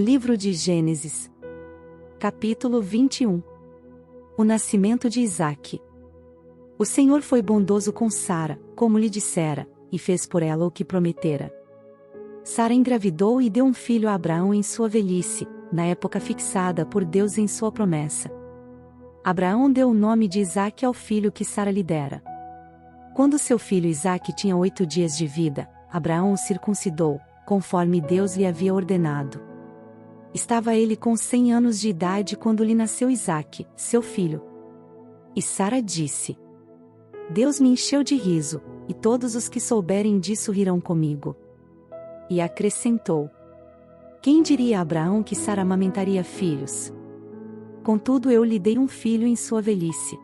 Livro de Gênesis. Capítulo 21. O nascimento de Isaque. O Senhor foi bondoso com Sara, como lhe dissera, e fez por ela o que prometera. Sara engravidou e deu um filho a Abraão em sua velhice, na época fixada por Deus em sua promessa. Abraão deu o nome de Isaque ao filho que Sara lhe dera. Quando seu filho Isaque tinha 8 dias de vida, Abraão o circuncidou, conforme Deus lhe havia ordenado. Estava ele com 100 anos de idade quando lhe nasceu Isaque, seu filho. E Sara disse: Deus me encheu de riso, e todos os que souberem disso rirão comigo. E acrescentou: Quem diria a Abraão que Sara amamentaria filhos? Contudo eu lhe dei um filho em sua velhice.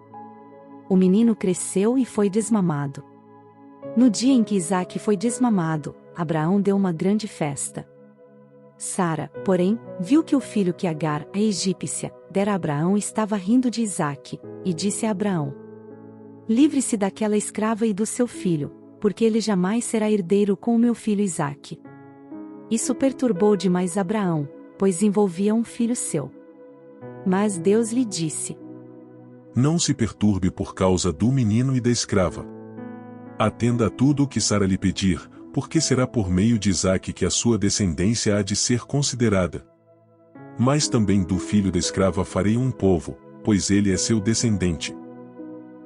O menino cresceu e foi desmamado. No dia em que Isaque foi desmamado, Abraão deu uma grande festa. Sara, porém, viu que o filho que Agar, a egípcia, dera a Abraão estava rindo de Isaque, e disse a Abraão: Livre-se daquela escrava e do seu filho, porque ele jamais será herdeiro com o meu filho Isaque. Isso perturbou demais Abraão, pois envolvia um filho seu. Mas Deus lhe disse: Não se perturbe por causa do menino e da escrava. Atenda a tudo o que Sara lhe pedir, porque será por meio de Isaque que a sua descendência há de ser considerada. Mas também do filho da escrava farei um povo, pois ele é seu descendente.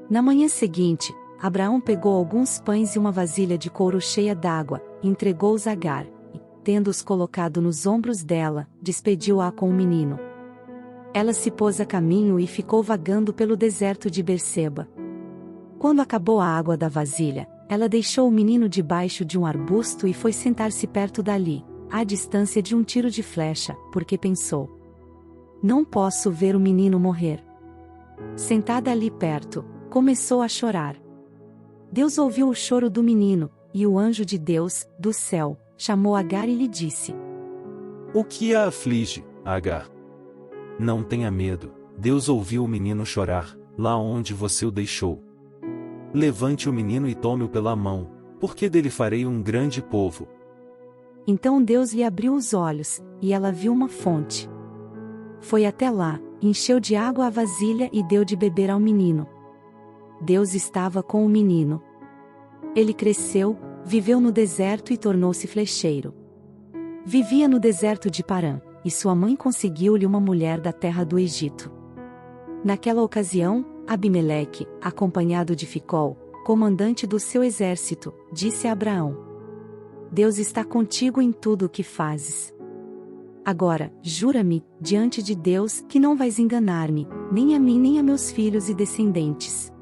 Na manhã seguinte, Abraão pegou alguns pães e uma vasilha de couro cheia d'água, entregou-os a Agar, e, tendo-os colocado nos ombros dela, despediu-a com o menino. Ela se pôs a caminho e ficou vagando pelo deserto de Berseba. Quando acabou a água da vasilha, ela deixou o menino debaixo de um arbusto e foi sentar-se perto dali, à distância de um tiro de flecha, porque pensou: Não posso ver o menino morrer. Sentada ali perto, começou a chorar. Deus ouviu o choro do menino, e o anjo de Deus, do céu, chamou Agar e lhe disse: O que a aflige, Agar? Não tenha medo, Deus ouviu o menino chorar, lá onde você o deixou. Levante o menino e tome-o pela mão, porque dele farei um grande povo. Então Deus lhe abriu os olhos, e ela viu uma fonte. Foi até lá, encheu de água a vasilha e deu de beber ao menino. Deus estava com o menino. Ele cresceu, viveu no deserto e tornou-se flecheiro. Vivia no deserto de Parã, e sua mãe conseguiu-lhe uma mulher da terra do Egito. Naquela ocasião, Abimeleque, acompanhado de Ficol, comandante do seu exército, disse a Abraão: Deus está contigo em tudo o que fazes. Agora, jura-me, diante de Deus, que não vais enganar-me, nem a mim nem a meus filhos e descendentes.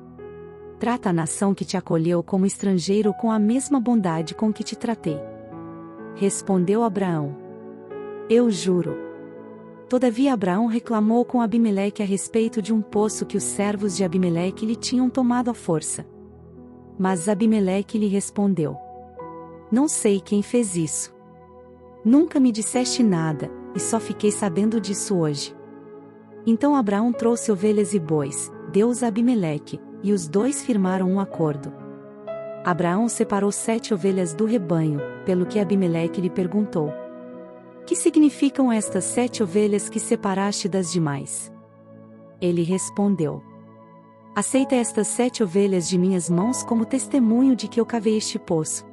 Trata a nação que te acolheu como estrangeiro com a mesma bondade com que te tratei. Respondeu Abraão: Eu juro. Todavia Abraão reclamou com Abimeleque a respeito de um poço que os servos de Abimeleque lhe tinham tomado à força. Mas Abimeleque lhe respondeu: Não sei quem fez isso. Nunca me disseste nada, e só fiquei sabendo disso hoje. Então Abraão trouxe ovelhas e bois, deu-os a Abimeleque, e os dois firmaram um acordo. Abraão separou 7 ovelhas do rebanho, pelo que Abimeleque lhe perguntou: Que significam estas 7 ovelhas que separaste das demais? Ele respondeu: Aceita estas 7 ovelhas de minhas mãos como testemunho de que eu cavei este poço.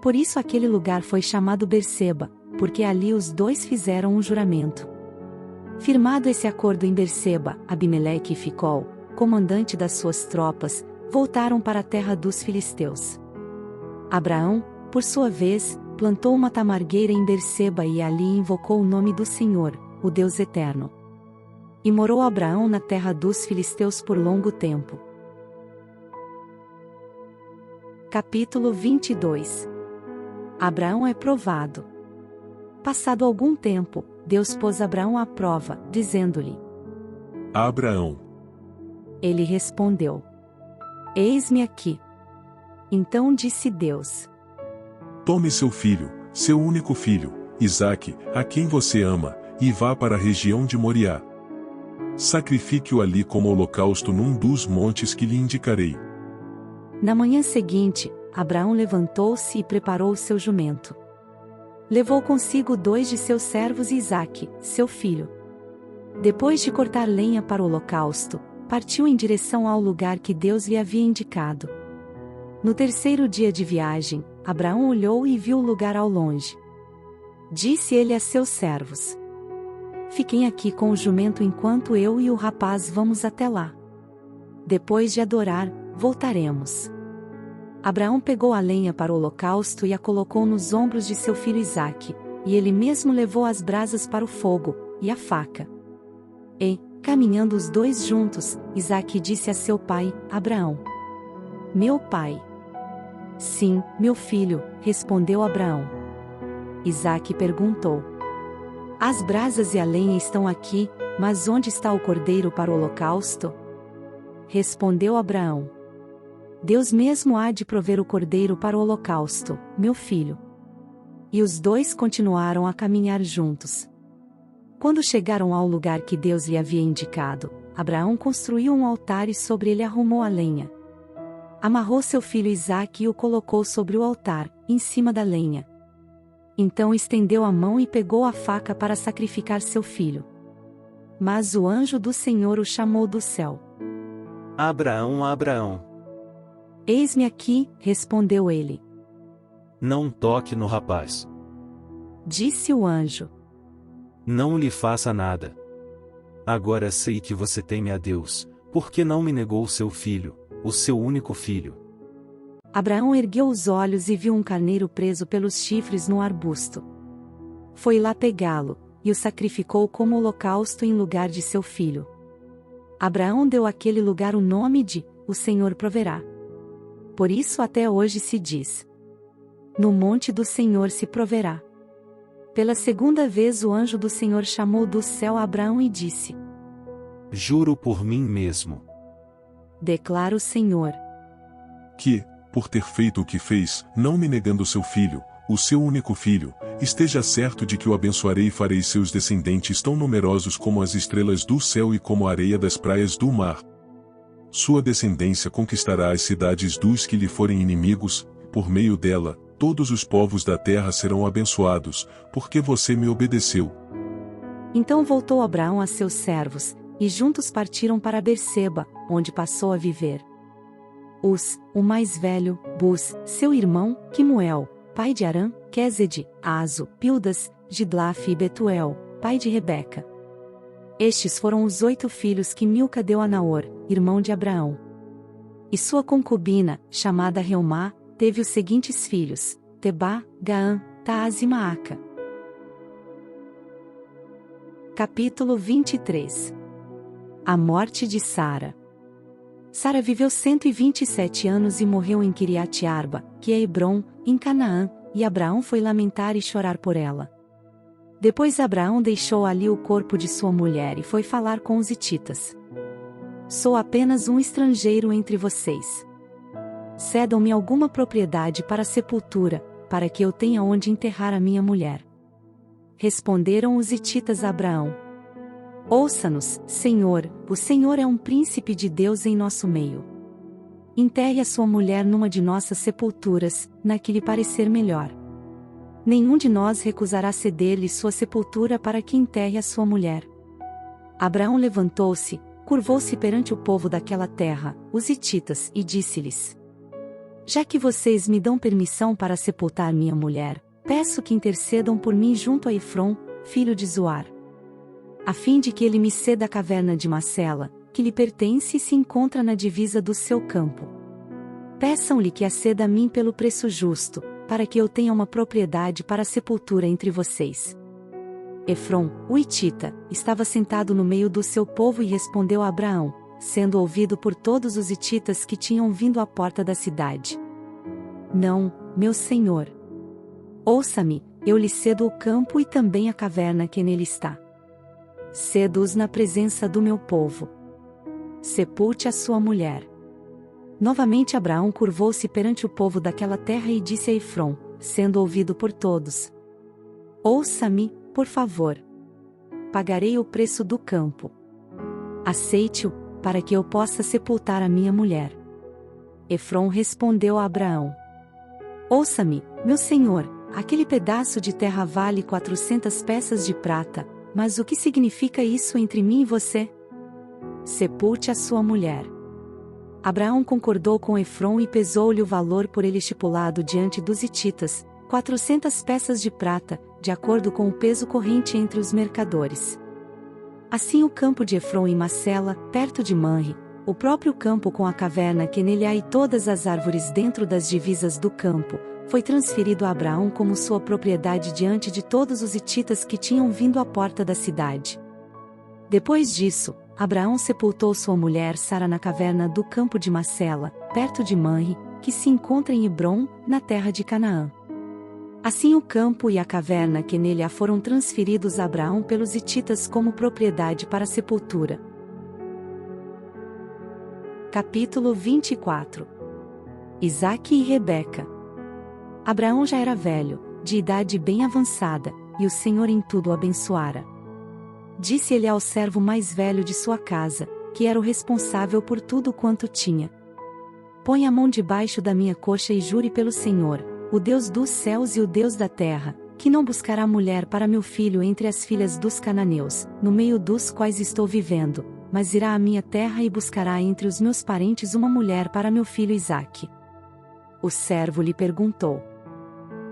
Por isso aquele lugar foi chamado Berseba, porque ali os dois fizeram um juramento. Firmado esse acordo em Berseba, Abimeleque e Ficol, comandante das suas tropas, voltaram para a terra dos filisteus. Abraão, por sua vez, plantou uma tamargueira em Berseba e ali invocou o nome do Senhor, o Deus eterno. E morou Abraão na terra dos filisteus por longo tempo. Capítulo 22. Abraão é provado. Passado algum tempo, Deus pôs Abraão à prova, dizendo-lhe: Abraão. Ele respondeu: Eis-me aqui. Então disse Deus: Tome seu filho, seu único filho, Isaque, a quem você ama, e vá para a região de Moriá. Sacrifique-o ali como holocausto num dos montes que lhe indicarei. Na manhã seguinte, Abraão levantou-se e preparou o seu jumento. Levou consigo 2 de seus servos e Isaque, seu filho. Depois de cortar lenha para o holocausto, partiu em direção ao lugar que Deus lhe havia indicado. No 3º dia de viagem, Abraão olhou e viu o lugar ao longe. Disse ele a seus servos: Fiquem aqui com o jumento enquanto eu e o rapaz vamos até lá. Depois de adorar, voltaremos. Abraão pegou a lenha para o holocausto e a colocou nos ombros de seu filho Isaque, e ele mesmo levou as brasas para o fogo, e a faca. E, caminhando os 2 juntos, Isaque disse a seu pai, Abraão: Meu pai. Sim, meu filho, respondeu Abraão. Isaque perguntou: As brasas e a lenha estão aqui, mas onde está o cordeiro para o holocausto? Respondeu Abraão: Deus mesmo há de prover o cordeiro para o holocausto, meu filho. E os 2 continuaram a caminhar juntos. Quando chegaram ao lugar que Deus lhe havia indicado, Abraão construiu um altar e sobre ele arrumou a lenha. Amarrou seu filho Isaque e o colocou sobre o altar, em cima da lenha. Então estendeu a mão e pegou a faca para sacrificar seu filho. Mas o anjo do Senhor o chamou do céu. Abraão, Abraão. Eis-me aqui, respondeu ele. Não toque no rapaz. Disse o anjo. Não lhe faça nada. Agora sei que você teme a Deus, porque não me negou seu filho, o seu único filho. Abraão ergueu os olhos e viu um carneiro preso pelos chifres no arbusto. Foi lá pegá-lo, e o sacrificou como holocausto em lugar de seu filho. Abraão deu àquele lugar o nome de O Senhor Proverá. Por isso até hoje se diz: No monte do Senhor se proverá. Pela 2ª vez o anjo do Senhor chamou do céu a Abraão e disse: Juro por mim mesmo. Declara o Senhor, que, por ter feito o que fez, não me negando seu filho, o seu único filho, esteja certo de que o abençoarei e farei seus descendentes tão numerosos como as estrelas do céu e como a areia das praias do mar. Sua descendência conquistará as cidades dos que lhe forem inimigos, por meio dela, todos os povos da terra serão abençoados, porque você me obedeceu. Então voltou Abraão a seus servos, e juntos partiram para Berseba, onde passou a viver. O mais velho, Bus, seu irmão, Quemuel, pai de Arã, Quezede, Azo, Pildas, Gidlaf e Betuel, pai de Rebeca. Estes foram os 8 filhos que Milca deu a Naor, irmão de Abraão. E sua concubina, chamada Reumá, teve os seguintes filhos: Tebá, Gaã, Taaz e Maaca. Capítulo 23. A morte de Sara. Sara viveu 127 anos e morreu em Quiriate Arba, que é Hebrom, em Canaã, e Abraão foi lamentar e chorar por ela. Depois Abraão deixou ali o corpo de sua mulher e foi falar com os hititas. Sou apenas um estrangeiro entre vocês. Cedam-me alguma propriedade para sepultura, para que eu tenha onde enterrar a minha mulher. Responderam os hititas a Abraão: Ouça-nos, Senhor, o Senhor é um príncipe de Deus em nosso meio. Enterre a sua mulher numa de nossas sepulturas, na que lhe parecer melhor. Nenhum de nós recusará ceder-lhe sua sepultura para que enterre a sua mulher. Abraão levantou-se, curvou-se perante o povo daquela terra, os hititas, e disse-lhes: Já que vocês me dão permissão para sepultar minha mulher, peço que intercedam por mim junto a Efrom, filho de Zoar, a fim de que ele me ceda a caverna de Macela, que lhe pertence e se encontra na divisa do seu campo. Peçam-lhe que a ceda a mim pelo preço justo, para que eu tenha uma propriedade para a sepultura entre vocês. Efrom, o hitita, estava sentado no meio do seu povo e respondeu a Abraão, sendo ouvido por todos os hititas que tinham vindo à porta da cidade: Não, meu senhor. Ouça-me, eu lhe cedo o campo e também a caverna que nele está. Cedo-os na presença do meu povo. Sepulte a sua mulher. Novamente Abraão curvou-se perante o povo daquela terra e disse a Efrom, sendo ouvido por todos: Ouça-me, por favor. Pagarei o preço do campo. Aceite-o, para que eu possa sepultar a minha mulher. Efrom respondeu a Abraão: Ouça-me, meu senhor, aquele pedaço de terra vale 400 peças de prata, mas o que significa isso entre mim e você? Sepulte a sua mulher. Abraão concordou com Efron e pesou-lhe o valor por ele estipulado diante dos hititas, 400 peças de prata, de acordo com o peso corrente entre os mercadores. Assim o campo de Efron em Macela, perto de Manre, o próprio campo com a caverna que nele há e todas as árvores dentro das divisas do campo, foi transferido a Abraão como sua propriedade diante de todos os hititas que tinham vindo à porta da cidade. Depois disso, Abraão sepultou sua mulher Sara na caverna do campo de Macela, perto de Manre, que se encontra em Hebrom, na terra de Canaã. Assim o campo e a caverna que nele há foram transferidos a Abraão pelos hititas como propriedade para sepultura. Capítulo 24. Isaque e Rebeca. Abraão já era velho, de idade bem avançada, e o Senhor em tudo o abençoara. Disse ele ao servo mais velho de sua casa, que era o responsável por tudo quanto tinha: põe a mão debaixo da minha coxa e jure pelo Senhor, o Deus dos céus e o Deus da terra, que não buscará mulher para meu filho entre as filhas dos cananeus, no meio dos quais estou vivendo, mas irá à minha terra e buscará entre os meus parentes uma mulher para meu filho Isaque. O servo lhe perguntou: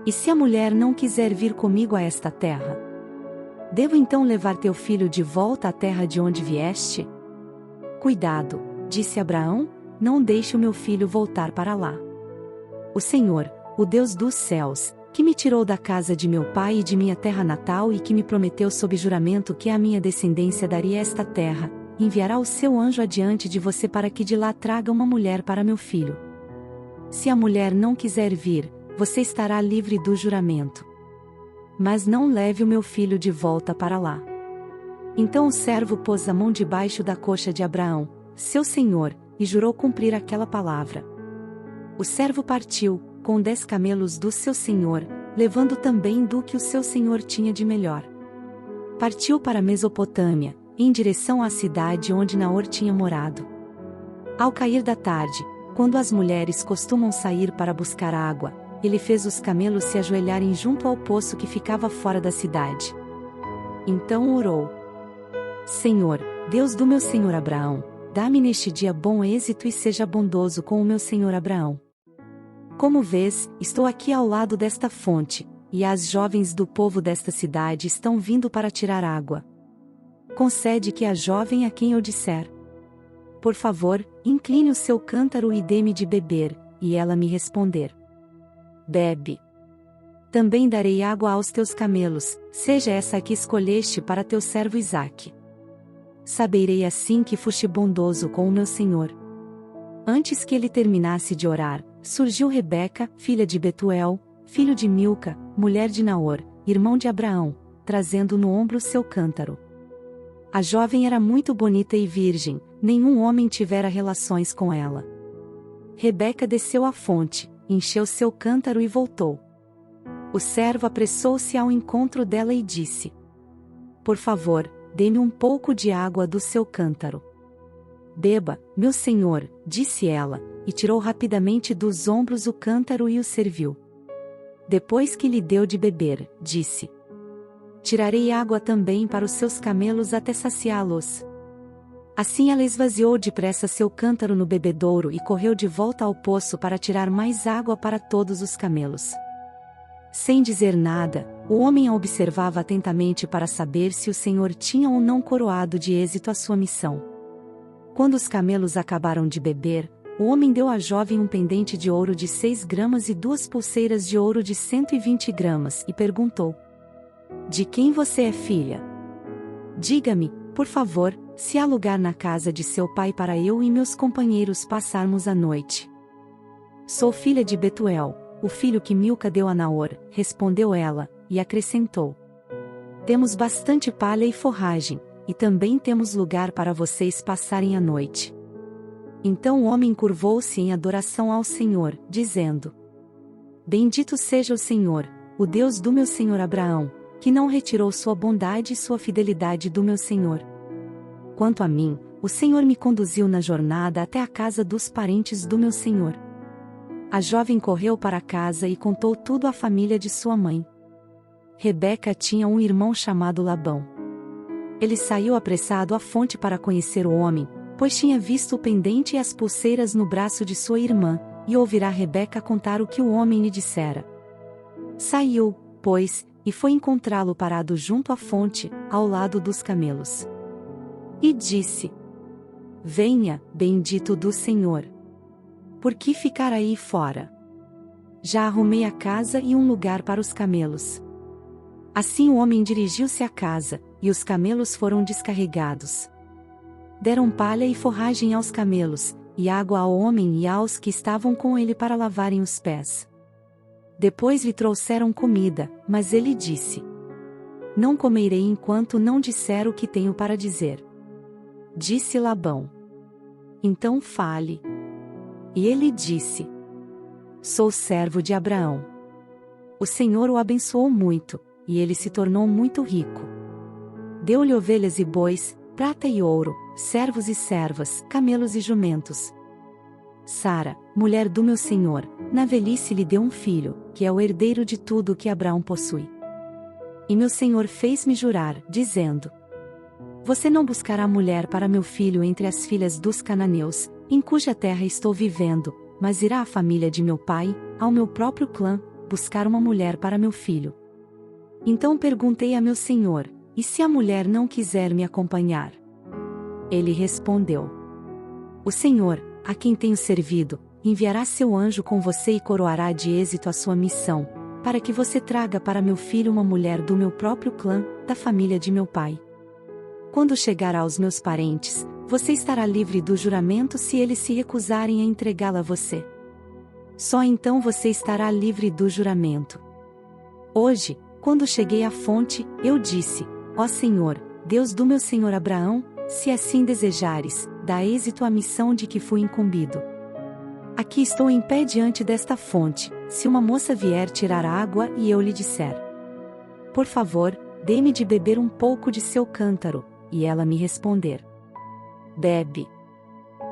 e se a mulher não quiser vir comigo a esta terra? Devo então levar teu filho de volta à terra de onde vieste? Cuidado, disse Abraão, não deixe o meu filho voltar para lá. O Senhor, o Deus dos céus, que me tirou da casa de meu pai e de minha terra natal e que me prometeu sob juramento que à minha descendência daria esta terra, enviará o seu anjo adiante de você para que de lá traga uma mulher para meu filho. Se a mulher não quiser vir, você estará livre do juramento. Mas não leve o meu filho de volta para lá. Então o servo pôs a mão debaixo da coxa de Abraão, seu senhor, e jurou cumprir aquela palavra. O servo partiu, com 10 camelos do seu senhor, levando também do que o seu senhor tinha de melhor. Partiu para a Mesopotâmia, em direção à cidade onde Naor tinha morado. Ao cair da tarde, quando as mulheres costumam sair para buscar água, ele fez os camelos se ajoelharem junto ao poço que ficava fora da cidade. Então orou: Senhor, Deus do meu senhor Abraão, dá-me neste dia bom êxito e seja bondoso com o meu senhor Abraão. Como vês, estou aqui ao lado desta fonte, e as jovens do povo desta cidade estão vindo para tirar água. Concede que a jovem a quem eu disser: por favor, incline o seu cântaro e dê-me de beber, e ela me responder: bebe. Também darei água aos teus camelos, seja essa a que escolheste para teu servo Isaque. Saberei assim que foste bondoso com o meu senhor. Antes que ele terminasse de orar, surgiu Rebeca, filha de Betuel, filho de Milca, mulher de Naor, irmão de Abraão, trazendo no ombro seu cântaro. A jovem era muito bonita e virgem, nenhum homem tivera relações com ela. Rebeca desceu à fonte, encheu seu cântaro e voltou. O servo apressou-se ao encontro dela e disse: por favor, dê-me um pouco de água do seu cântaro. Beba, meu senhor, disse ela, e tirou rapidamente dos ombros o cântaro e o serviu. Depois que lhe deu de beber, disse: tirarei água também para os seus camelos até saciá-los. Assim ela esvaziou depressa seu cântaro no bebedouro e correu de volta ao poço para tirar mais água para todos os camelos. Sem dizer nada, o homem a observava atentamente para saber se o Senhor tinha ou não coroado de êxito a sua missão. Quando os camelos acabaram de beber, o homem deu à jovem um pendente de ouro de 6 gramas e 2 pulseiras de ouro de 120 gramas e perguntou: de quem você é filha? Diga-me, por favor, se há lugar na casa de seu pai para eu e meus companheiros passarmos a noite. Sou filha de Betuel, o filho que Milca deu a Naor, respondeu ela, e acrescentou: temos bastante palha e forragem, e também temos lugar para vocês passarem a noite. Então o homem curvou-se em adoração ao Senhor, dizendo: bendito seja o Senhor, o Deus do meu senhor Abraão, que não retirou sua bondade e sua fidelidade do meu senhor. Quanto a mim, o Senhor me conduziu na jornada até a casa dos parentes do meu senhor. A jovem correu para casa e contou tudo à família de sua mãe. Rebeca tinha um irmão chamado Labão. Ele saiu apressado à fonte para conhecer o homem, pois tinha visto o pendente e as pulseiras no braço de sua irmã, e ouvirá Rebeca contar o que o homem lhe dissera. Saiu, pois, e foi encontrá-lo parado junto à fonte, ao lado dos camelos. E disse: Venha, bendito do Senhor. Por que ficar aí fora? Já arrumei a casa e um lugar para os camelos. Assim o homem dirigiu-se à casa, e os camelos foram descarregados. Deram palha e forragem aos camelos, e água ao homem e aos que estavam com ele para lavarem os pés. Depois lhe trouxeram comida, mas ele disse: Não comerei enquanto não disser o que tenho para dizer. Disse Labão: Então fale. E ele disse: Sou servo de Abraão. O Senhor o abençoou muito, e ele se tornou muito rico. Deu-lhe ovelhas e bois, prata e ouro, servos e servas, camelos e jumentos. Sara, mulher do meu senhor, na velhice lhe deu um filho, que é o herdeiro de tudo o que Abraão possui. E meu senhor fez-me jurar, dizendo: Você não buscará mulher para meu filho entre as filhas dos cananeus, em cuja terra estou vivendo, mas irá à família de meu pai, ao meu próprio clã, buscar uma mulher para meu filho. Então perguntei a meu senhor: E se a mulher não quiser me acompanhar? Ele respondeu: O Senhor, a quem tenho servido, enviará seu anjo com você e coroará de êxito a sua missão, para que você traga para meu filho uma mulher do meu próprio clã, da família de meu pai. Quando chegar aos meus parentes, você estará livre do juramento se eles se recusarem a entregá-la a você. Só então você estará livre do juramento. Hoje, quando cheguei à fonte, eu disse: Ó Senhor, Deus do meu senhor Abraão, se assim desejares, dá êxito à missão de que fui incumbido. Aqui estou em pé diante desta fonte, se uma moça vier tirar água e eu lhe disser: Por favor, dê-me de beber um pouco de seu cântaro, e ela me responder: Bebe.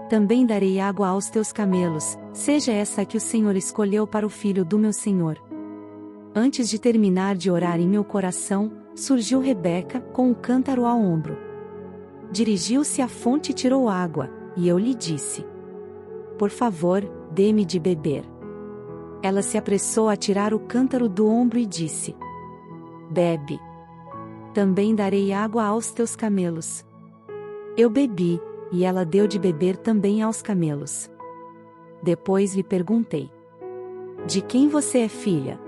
Também darei água aos teus camelos, seja essa a que o Senhor escolheu para o filho do meu senhor. Antes de terminar de orar em meu coração, surgiu Rebeca, com o cântaro ao ombro. Dirigiu-se à fonte e tirou água, e eu lhe disse: Por favor, dê-me de beber. Ela se apressou a tirar o cântaro do ombro e disse: Bebe. Também darei água aos teus camelos. Eu bebi, e ela deu de beber também aos camelos. Depois lhe perguntei: De quem você é filha?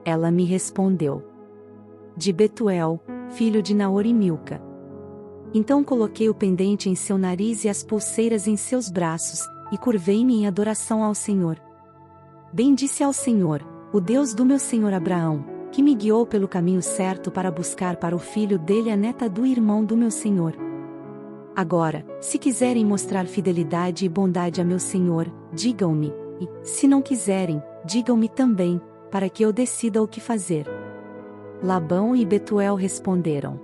Ela me respondeu: De Betuel, filho de Naor e Milca. Então coloquei o pendente em seu nariz e as pulseiras em seus braços, e curvei-me em adoração ao Senhor. Bendisse ao Senhor, o Deus do meu senhor Abraão, que me guiou pelo caminho certo para buscar para o filho dele a neta do irmão do meu senhor. Agora, se quiserem mostrar fidelidade e bondade a meu senhor, digam-me, e, se não quiserem, digam-me também, para que eu decida o que fazer. Labão e Betuel responderam: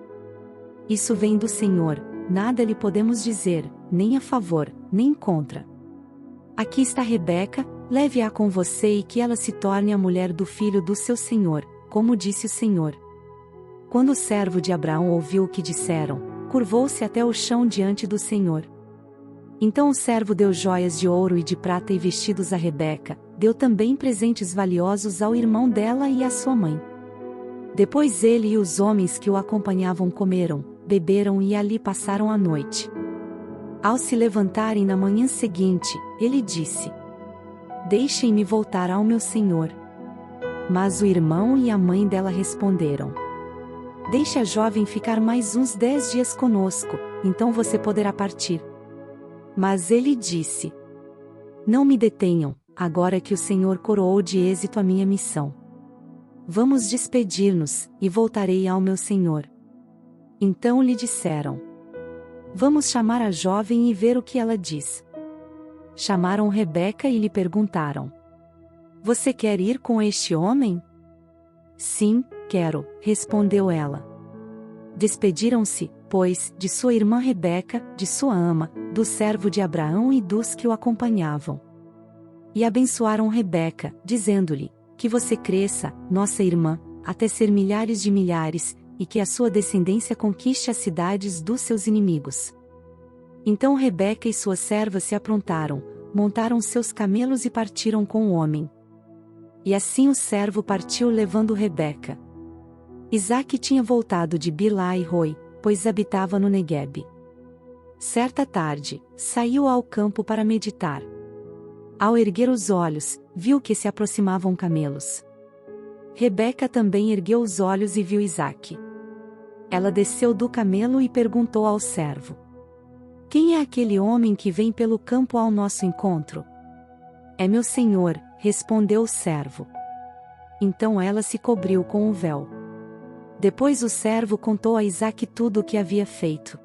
Isso vem do Senhor, nada lhe podemos dizer, nem a favor, nem contra. Aqui está Rebeca, leve-a com você e que ela se torne a mulher do filho do seu senhor, como disse o Senhor. Quando o servo de Abraão ouviu o que disseram, curvou-se até o chão diante do Senhor. Então o servo deu joias de ouro e de prata e vestidos a Rebeca, deu também presentes valiosos ao irmão dela e à sua mãe. Depois ele e os homens que o acompanhavam comeram, beberam e ali passaram a noite. Ao se levantarem na manhã seguinte, ele disse: Deixem-me voltar ao meu senhor. Mas o irmão e a mãe dela responderam: Deixe a jovem ficar mais uns 10 dias conosco, então você poderá partir. Mas ele disse: Não me detenham, agora que o Senhor coroou de êxito a minha missão. Vamos despedir-nos, e voltarei ao meu senhor. Então lhe disseram: Vamos chamar a jovem e ver o que ela diz. Chamaram Rebeca e lhe perguntaram: Você quer ir com este homem? Sim, quero, respondeu ela. Despediram-se, pois, de sua irmã Rebeca, de sua ama, do servo de Abraão e dos que o acompanhavam. E abençoaram Rebeca, dizendo-lhe: que você cresça, nossa irmã, até ser milhares de milhares, e que a sua descendência conquiste as cidades dos seus inimigos. Então Rebeca e suas servas se aprontaram, montaram seus camelos e partiram com o homem. E assim o servo partiu levando Rebeca. Isaque tinha voltado de Bilá-e-Roi, pois habitava no Neguebe. Certa tarde, saiu ao campo para meditar. Ao erguer os olhos, viu que se aproximavam camelos. Rebeca também ergueu os olhos e viu Isaque. Ela desceu do camelo e perguntou ao servo: quem é aquele homem que vem pelo campo ao nosso encontro? É meu senhor, respondeu o servo. Então ela se cobriu com o véu. Depois o servo contou a Isaque tudo o que havia feito.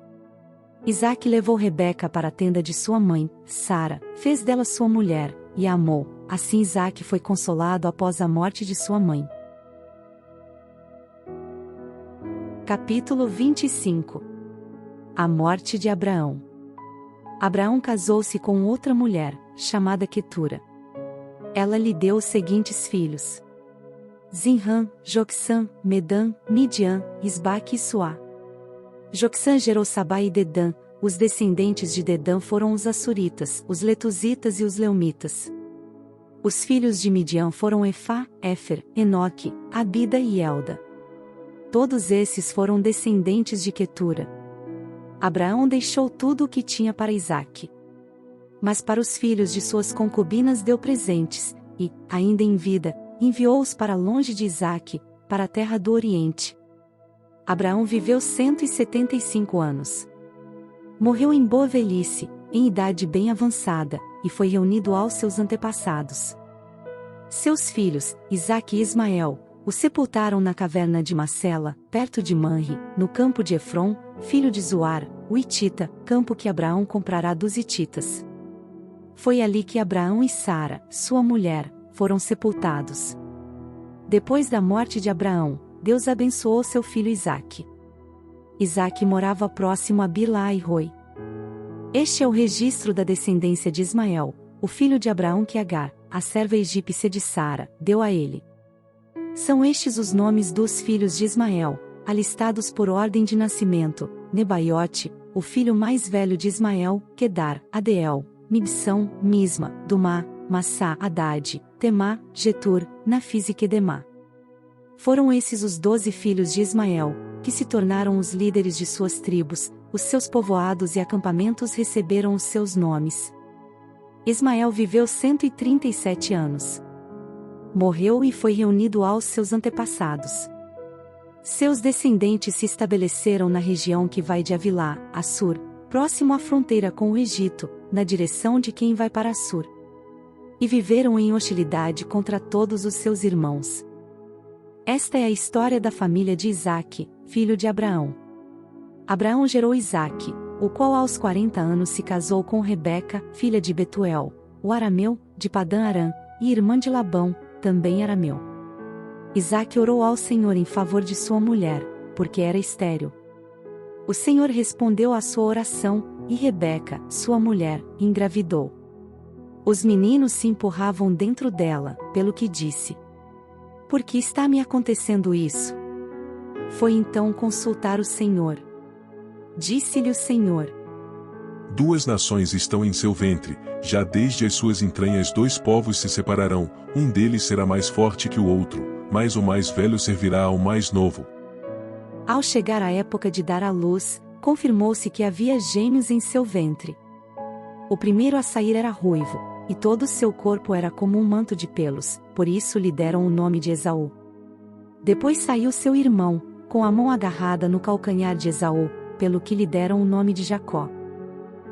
Isaque levou Rebeca para a tenda de sua mãe, Sara, fez dela sua mulher, e a amou. Assim Isaque foi consolado após a morte de sua mãe. Capítulo 25. A morte de Abraão. Abraão casou-se com outra mulher, chamada Quetura. Ela lhe deu os seguintes filhos: Zinrã, Joksã, Medã, Midian, Isbaque e Suá. Joksã gerou Sabá e Dedã. Os descendentes de Dedã foram os Assuritas, os Letuzitas e os Leumitas. Os filhos de Midian foram Efá, Éfer, Enoque, Abida e Elda. Todos esses foram descendentes de Quetura. Abraão deixou tudo o que tinha para Isaque. Mas para os filhos de suas concubinas deu presentes, e, ainda em vida, enviou-os para longe de Isaque, para a terra do Oriente. Abraão viveu 175 anos. Morreu em boa velhice, em idade bem avançada, e foi reunido aos seus antepassados. Seus filhos, Isaque e Ismael, o sepultaram na caverna de Macela, perto de Manre, no campo de Efron, filho de Zoar, o Hitita, campo que Abraão comprará dos Hititas. Foi ali que Abraão e Sara, sua mulher, foram sepultados. Depois da morte de Abraão, Deus abençoou seu filho Isaque. Isaque morava próximo a Bilá-e-Roi. Este é o registro da descendência de Ismael, o filho de Abraão que Agar, a serva egípcia de Sara, deu a ele. São estes os nomes dos filhos de Ismael, alistados por ordem de nascimento: Nebaiote, o filho mais velho de Ismael, Quedar, Adeel, Mibsão, Misma, Dumá, Massá, Haddad, Temá, Getur, Nafis e Quedemá. Foram esses os 12 filhos de Ismael, que se tornaram os líderes de suas tribos. Os seus povoados e acampamentos receberam os seus nomes. Ismael viveu 137 anos. Morreu e foi reunido aos seus antepassados. Seus descendentes se estabeleceram na região que vai de Avilá, Assur, próximo à fronteira com o Egito, na direção de quem vai para Assur. E viveram em hostilidade contra todos os seus irmãos. Esta é a história da família de Isaque, filho de Abraão. Abraão gerou Isaque, o qual aos 40 anos se casou com Rebeca, filha de Betuel, o arameu, de Padã-Arã, e irmã de Labão, também arameu. Isaque orou ao Senhor em favor de sua mulher, porque era estéril. O Senhor respondeu à sua oração, e Rebeca, sua mulher, engravidou. Os meninos se empurravam dentro dela, pelo que disse: por que está me acontecendo isso? Foi então consultar o Senhor. Disse-lhe o Senhor: 2 nações estão em seu ventre, já desde as suas entranhas 2 povos se separarão, um deles será mais forte que o outro, mas o mais velho servirá ao mais novo. Ao chegar a época de dar à luz, confirmou-se que havia gêmeos em seu ventre. O primeiro a sair era ruivo, e todo o seu corpo era como um manto de pelos, por isso lhe deram o nome de Esaú. Depois saiu seu irmão, com a mão agarrada no calcanhar de Esaú, pelo que lhe deram o nome de Jacó.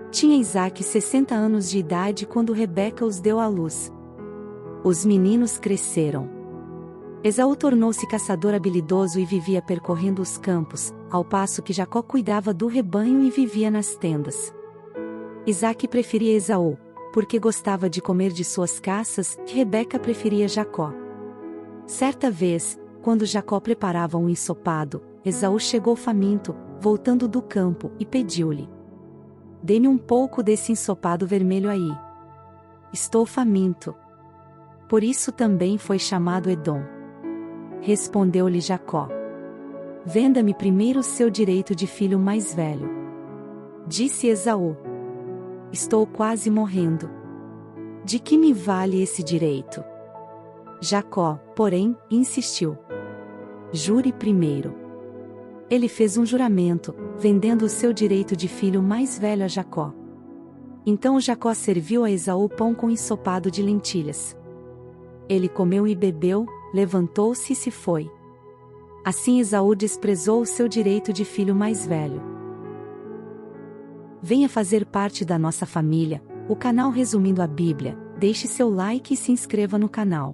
Tinha Isaque 60 anos de idade quando Rebeca os deu à luz. Os meninos cresceram. Esaú tornou-se caçador habilidoso e vivia percorrendo os campos, ao passo que Jacó cuidava do rebanho e vivia nas tendas. Isaque preferia Esaú, porque gostava de comer de suas caças, e Rebeca preferia Jacó. Certa vez, quando Jacó preparava um ensopado, Esaú chegou faminto, voltando do campo, e pediu-lhe: dê-me um pouco desse ensopado vermelho aí. Estou faminto. Por isso também foi chamado Edom. Respondeu-lhe Jacó: Venda-me primeiro o seu direito de filho mais velho. Disse Esaú: Estou quase morrendo. De que me vale esse direito? Jacó, porém, insistiu: Jure primeiro. Ele fez um juramento, vendendo o seu direito de filho mais velho a Jacó. Então Jacó serviu a Esaú pão com ensopado de lentilhas. Ele comeu e bebeu, levantou-se e se foi. Assim Esaú desprezou o seu direito de filho mais velho. Venha fazer parte da nossa família, o canal Resumindo a Bíblia. Deixe seu like e se inscreva no canal.